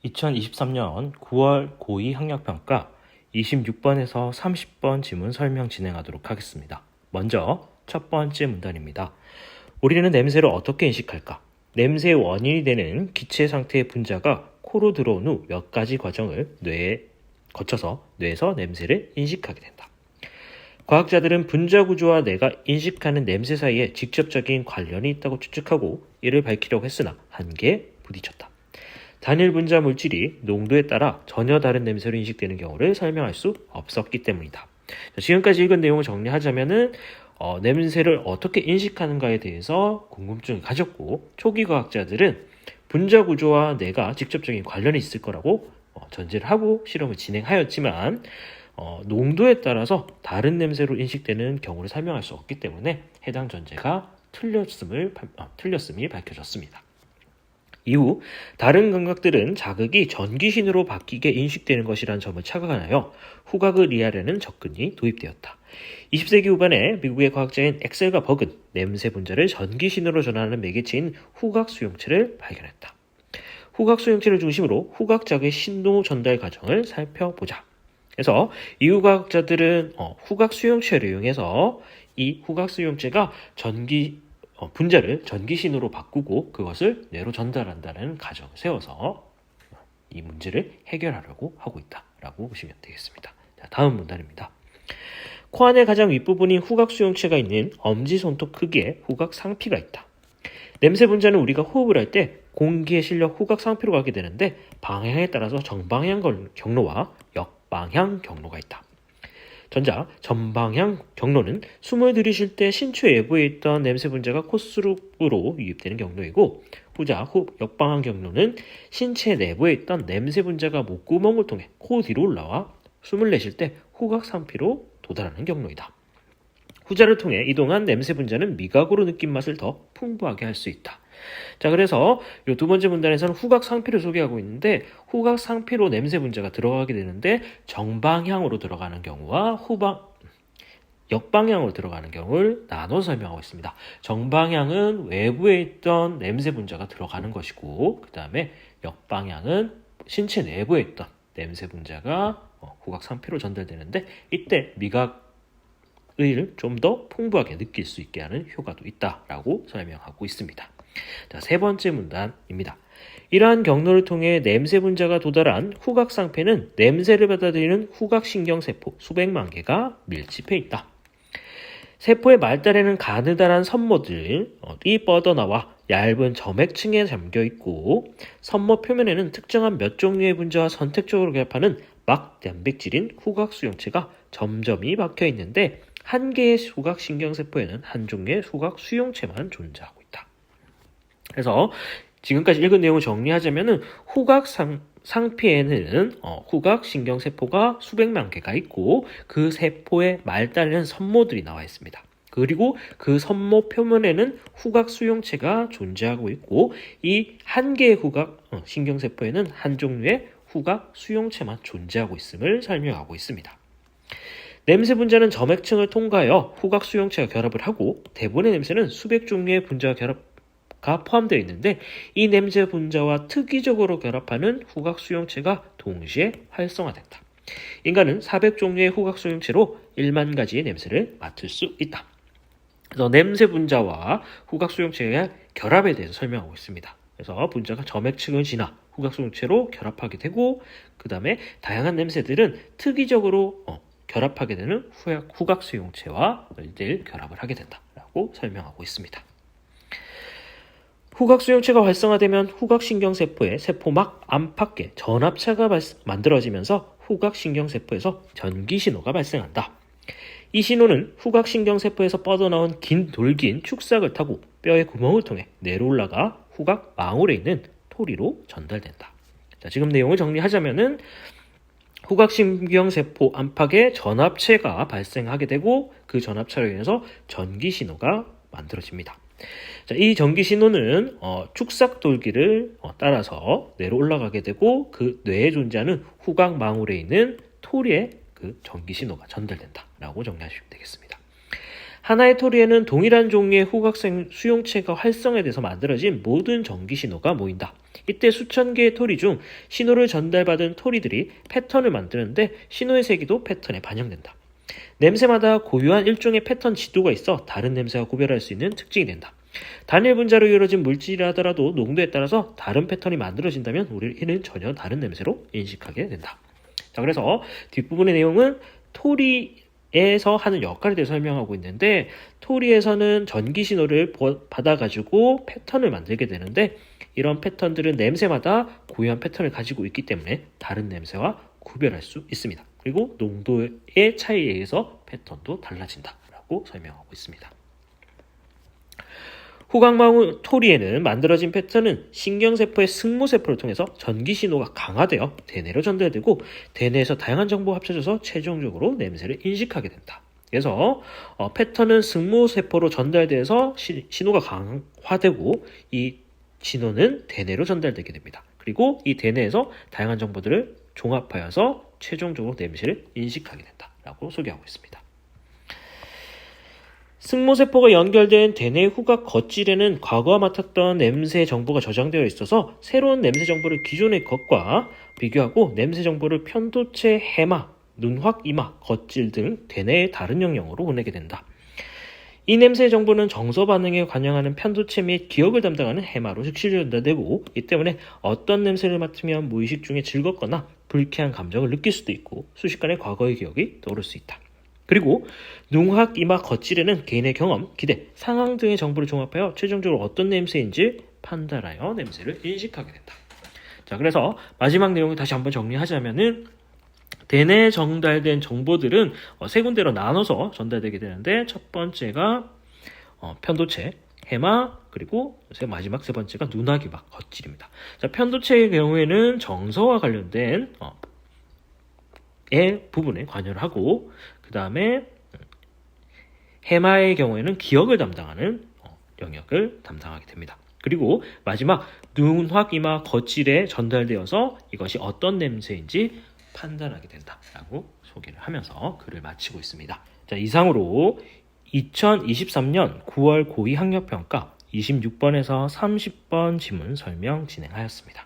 2023년 9월 고2 학력평가 26번에서 30번 지문 설명 진행하도록 하겠습니다. 먼저 첫 번째 문단입니다. 우리는 냄새를 어떻게 인식할까? 냄새의 원인이 되는 기체 상태의 분자가 코로 들어온 후 몇 가지 과정을 뇌에 거쳐서 뇌에서 냄새를 인식하게 된다. 과학자들은 분자 구조와 뇌가 인식하는 냄새 사이에 직접적인 관련이 있다고 추측하고 이를 밝히려고 했으나 한계에 부딪혔다. 단일 분자 물질이 농도에 따라 전혀 다른 냄새로 인식되는 경우를 설명할 수 없었기 때문이다. 지금까지 읽은 내용을 정리하자면은 냄새를 어떻게 인식하는가에 대해서 궁금증을 가졌고 초기 과학자들은 분자 구조와 뇌가 직접적인 관련이 있을 거라고 전제를 하고 실험을 진행하였지만 농도에 따라서 다른 냄새로 인식되는 경우를 설명할 수 없기 때문에 해당 전제가 틀렸음이 밝혀졌습니다. 이후 다른 감각들은 자극이 전기신호로 바뀌게 인식되는 것이라는 점을 착안하여 후각을 이해하려는 접근이 도입되었다. 20세기 후반에 미국의 과학자인 엑셀과 버그는 냄새 분자를 전기신호로 전환하는 매개체인 후각 수용체를 발견했다. 후각 수용체를 중심으로 후각 자극의 신호 전달 과정을 살펴보자. 그래서 이후 과학자들은 후각 수용체를 이용해서 이 후각 수용체가 분자를 전기신호로 바꾸고 그것을 뇌로 전달한다는 가정을 세워서 이 문제를 해결하려고 하고 있다라고 보시면 되겠습니다. 자, 다음 문단입니다. 코 안의 가장 윗부분인 후각 수용체가 있는 엄지손톱 크기의 후각 상피가 있다. 냄새 분자는 우리가 호흡을 할 때 공기에 실려 후각 상피로 가게 되는데 방향에 따라서 정방향 경로와 역방향 경로가 있다. 전자 전방향 경로는 숨을 들이쉴 때 신체 외부에 있던 냄새 분자가 콧수로 유입되는 경로이고 후자 역방향 경로는 신체 내부에 있던 냄새 분자가 목구멍을 통해 코 뒤로 올라와 숨을 내쉴 때 후각 상피로 도달하는 경로이다. 후자를 통해 이동한 냄새 분자는 미각으로 느낀 맛을 더 풍부하게 할 수 있다. 자, 그래서 이 두 번째 문단에서는 후각 상피를 소개하고 있는데 후각 상피로 냄새 분자가 들어가게 되는데 정방향으로 들어가는 경우와 역방향으로 들어가는 경우를 나눠 설명하고 있습니다. 정방향은 외부에 있던 냄새 분자가 들어가는 것이고 그 다음에 역방향은 신체 내부에 있던 냄새 분자가 후각 상피로 전달되는데 이때 미각을 좀 더 풍부하게 느낄 수 있게 하는 효과도 있다라고 설명하고 있습니다. 자, 세 번째 문단입니다. 이러한 경로를 통해 냄새 분자가 도달한 후각 상패는 냄새를 받아들이는 후각신경세포 수백만 개가 밀집해 있다. 세포의 말단에는 가느다란 섬모들이 뻗어나와 얇은 점액층에 잠겨있고 섬모 표면에는 특정한 몇 종류의 분자와 선택적으로 결합하는 막 단백질인 후각 수용체가 점점이 박혀있는데 한 개의 후각신경세포에는 한 종류의 후각 수용체만 존재하고 있다. 그래서 지금까지 읽은 내용을 정리하자면은 후각 상피에는 후각 신경세포가 수백만 개가 있고 그 세포의 말단에는 섬모들이 나와 있습니다. 그리고 그 섬모 표면에는 후각 수용체가 존재하고 있고 이 한 개의 후각 신경세포에는 한 종류의 후각 수용체만 존재하고 있음을 설명하고 있습니다. 냄새 분자는 점액층을 통과하여 후각 수용체가 결합을 하고 대부분의 냄새는 수백 종류의 분자가 포함되어 있는데 이 냄새 분자와 특이적으로 결합하는 후각 수용체가 동시에 활성화된다. 인간은 400종류의 후각 수용체로 1만 가지의 냄새를 맡을 수 있다. 그래서 냄새 분자와 후각 수용체의 결합에 대해서 설명하고 있습니다. 그래서 분자가 점액층을 지나 후각 수용체로 결합하게 되고 그 다음에 다양한 냄새들은 특이적으로 결합하게 되는 후각 수용체와 늘 결합을 하게 된다라고 설명하고 있습니다. 후각 수용체가 활성화되면 후각신경세포의 세포막 안팎에 전압차가 만들어지면서 후각신경세포에서 전기신호가 발생한다. 이 신호는 후각신경세포에서 뻗어나온 긴 돌긴 축삭을 타고 뼈의 구멍을 통해 뇌로 올라가 후각망울에 있는 토리로 전달된다. 자, 지금 내용을 정리하자면은 후각신경세포 안팎에 전압체가 발생하게 되고 그 전압차로 인해서 전기신호가 만들어집니다. 자, 이 전기신호는 축삭돌기를 따라서 뇌로 올라가게 되고 그 뇌에 존재하는 후각망울에 있는 토리에 그 전기신호가 전달된다라고 정리하시면 되겠습니다. 하나의 토리에는 동일한 종류의 후각생 수용체가 활성화돼서 만들어진 모든 전기 신호가 모인다. 이때 수천 개의 토리 중 신호를 전달받은 토리들이 패턴을 만드는데 신호의 세기도 패턴에 반영된다. 냄새마다 고유한 일종의 패턴 지도가 있어 다른 냄새와 구별할 수 있는 특징이 된다. 단일 분자로 이루어진 물질이라 하더라도 농도에 따라서 다른 패턴이 만들어진다면 우리는 이는 전혀 다른 냄새로 인식하게 된다. 자, 그래서 뒷부분의 내용은 토리에서 하는 역할에 대해서 설명하고 있는데, 토리에서는 전기 신호를 받아가지고 패턴을 만들게 되는데, 이런 패턴들은 냄새마다 고유한 패턴을 가지고 있기 때문에 다른 냄새와 구별할 수 있습니다. 그리고 농도의 차이에 의해서 패턴도 달라진다라고 설명하고 있습니다. 후각망울 토리에는 만들어진 패턴은 신경세포의 승모세포를 통해서 전기신호가 강화되어 대뇌로 전달되고 대뇌에서 다양한 정보가 합쳐져서 최종적으로 냄새를 인식하게 된다. 그래서 패턴은 승모세포로 전달돼서 신호가 강화되고 이 신호는 대뇌로 전달되게 됩니다. 그리고 이 대뇌에서 다양한 정보들을 종합하여서 최종적으로 냄새를 인식하게 된다라고 소개하고 있습니다. 승모세포가 연결된 대뇌 후각 겉질에는 과거와 맡았던 냄새 정보가 저장되어 있어서 새로운 냄새 정보를 기존의 것과 비교하고 냄새 정보를 편도체 해마, 눈확, 이마, 겉질 등 대뇌의 다른 영역으로 보내게 된다. 이 냄새 정보는 정서 반응에 관여하는 편도체 및 기억을 담당하는 해마로 즉시 전달되고, 이 때문에 어떤 냄새를 맡으면 무의식 중에 즐겁거나 불쾌한 감정을 느낄 수도 있고 순식간에 과거의 기억이 떠오를 수 있다. 그리고 눈확, 이마, 겉질에는 개인의 경험, 기대, 상황 등의 정보를 종합하여 최종적으로 어떤 냄새인지 판단하여 냄새를 인식하게 된다. 자, 그래서 마지막 내용을 다시 한번 정리하자면은, 대뇌에 전달된 정보들은 세 군데로 나눠서 전달되게 되는데, 첫 번째가 편도체, 해마, 그리고 마지막 세 번째가 눈확, 이마, 겉질입니다. 자, 편도체의 경우에는 정서와 관련된 부분에 관여를 하고, 그 다음에 해마의 경우에는 기억을 담당하는 영역을 담당하게 됩니다. 그리고 마지막 눈확, 이마, 겉질에 전달되어서 이것이 어떤 냄새인지 판단하게 된다라고 소개를 하면서 글을 마치고 있습니다. 자, 이상으로 2023년 9월 고2 학력평가 26번에서 30번 지문 설명 진행하였습니다.